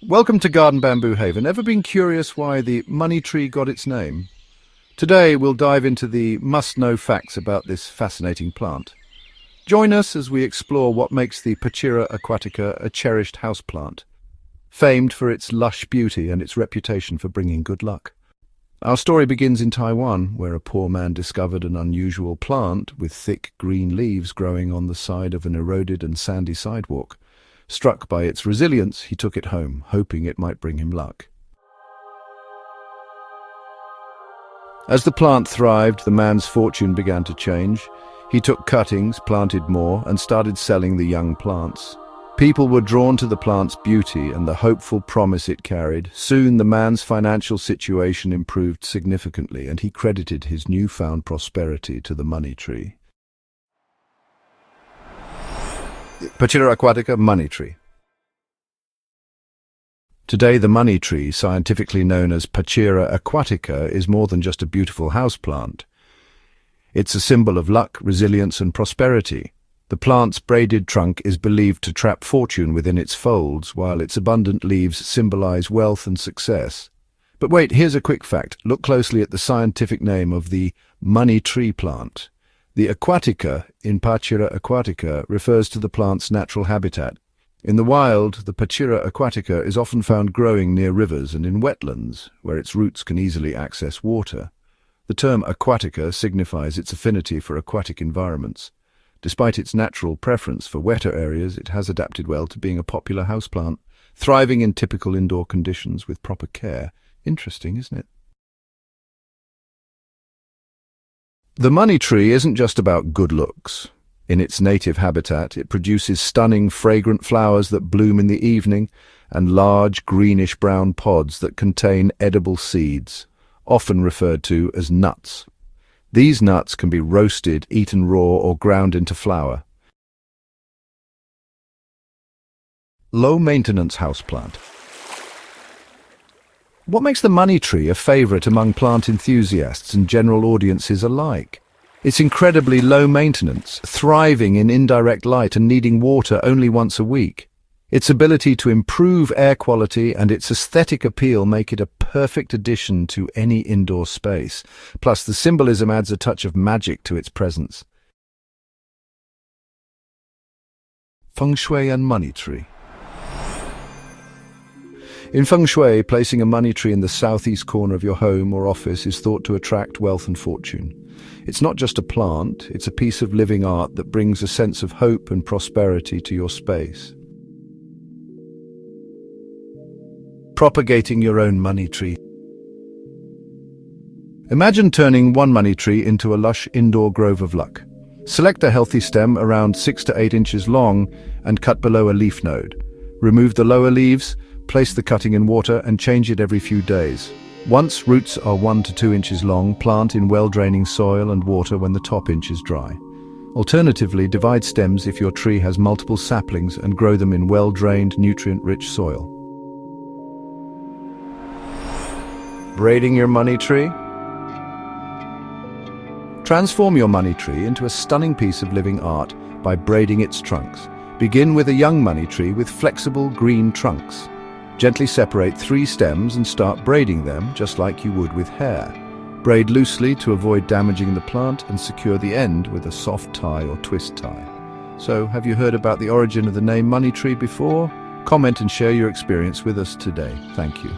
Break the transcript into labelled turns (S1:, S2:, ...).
S1: Welcome to Garden Bamboo Haven. Ever been curious why the money tree got its name? Today we'll dive into the must-know facts about this fascinating plant. Join us as we explore what makes the Pachira aquatica a cherished houseplant, famed for its lush beauty and its reputation for bringing good luck. Our story begins in Taiwan, where a poor man discovered an unusual plant with thick green leaves growing on the side of an eroded and sandy sidewalk. Struck by its resilience, he took it home, hoping it might bring him luck. As the plant thrived, the man's fortune began to change. He took cuttings, planted more, and started selling the young plants. People were drawn to the plant's beauty and the hopeful promise it carried. Soon the man's financial situation improved significantly, and he credited his newfound prosperity to the money tree. Pachira aquatica, money tree. Today, the money tree, scientifically known as Pachira aquatica, is more than just a beautiful houseplant. It's a symbol of luck, resilience, and prosperity. The plant's braided trunk is believed to trap fortune within its folds, while its abundant leaves symbolize wealth and success. But wait, here's a quick fact. Look closely at the scientific name of the money tree plant. The aquatica in Pachira aquatica refers to the plant's natural habitat. In the wild, the Pachira aquatica is often found growing near rivers and in wetlands, where its roots can easily access water. The term aquatica signifies its affinity for aquatic environments. Despite its natural preference for wetter areas, it has adapted well to being a popular houseplant, thriving in typical indoor conditions with proper care. Interesting, isn't it? The money tree isn't just about good looks. In its native habitat, it produces stunning, fragrant flowers that bloom in the evening and large, greenish-brown pods that contain edible seeds, often referred to as nuts. These nuts can be roasted, eaten raw, or ground into flour. Low-maintenance houseplant. What makes the money tree a favorite among plant enthusiasts and general audiences alike? It's incredibly low maintenance, thriving in indirect light and needing water only once a week. Its ability to improve air quality and its aesthetic appeal make it a perfect addition to any indoor space. Plus, the symbolism adds a touch of magic to its presence. Feng Shui and money tree. In Feng Shui, placing a money tree in the southeast corner of your home or office is thought to attract wealth and fortune. It's not just a plant, it's a piece of living art that brings a sense of hope and prosperity to your space. Propagating your own money tree. Imagine turning one money tree into a lush indoor grove of luck. Select a healthy stem around 6 to 8 inches long and cut below a leaf node. Remove the lower leaves, place the cutting in water and change it every few days. Once roots are 1 to 2 inches long, plant in well-draining soil and water when the top inch is dry. Alternatively, divide stems if your tree has multiple saplings and grow them in well-drained, nutrient-rich soil. Braiding your money tree? Transform your money tree into a stunning piece of living art by braiding its trunks. Begin with a young money tree with flexible green trunks. Gently separate 3 stems and start braiding them just like you would with hair. Braid loosely to avoid damaging the plant and secure the end with a soft tie or twist tie. So, have you heard about the origin of the name money tree before? Comment and share your experience with us today. Thank you.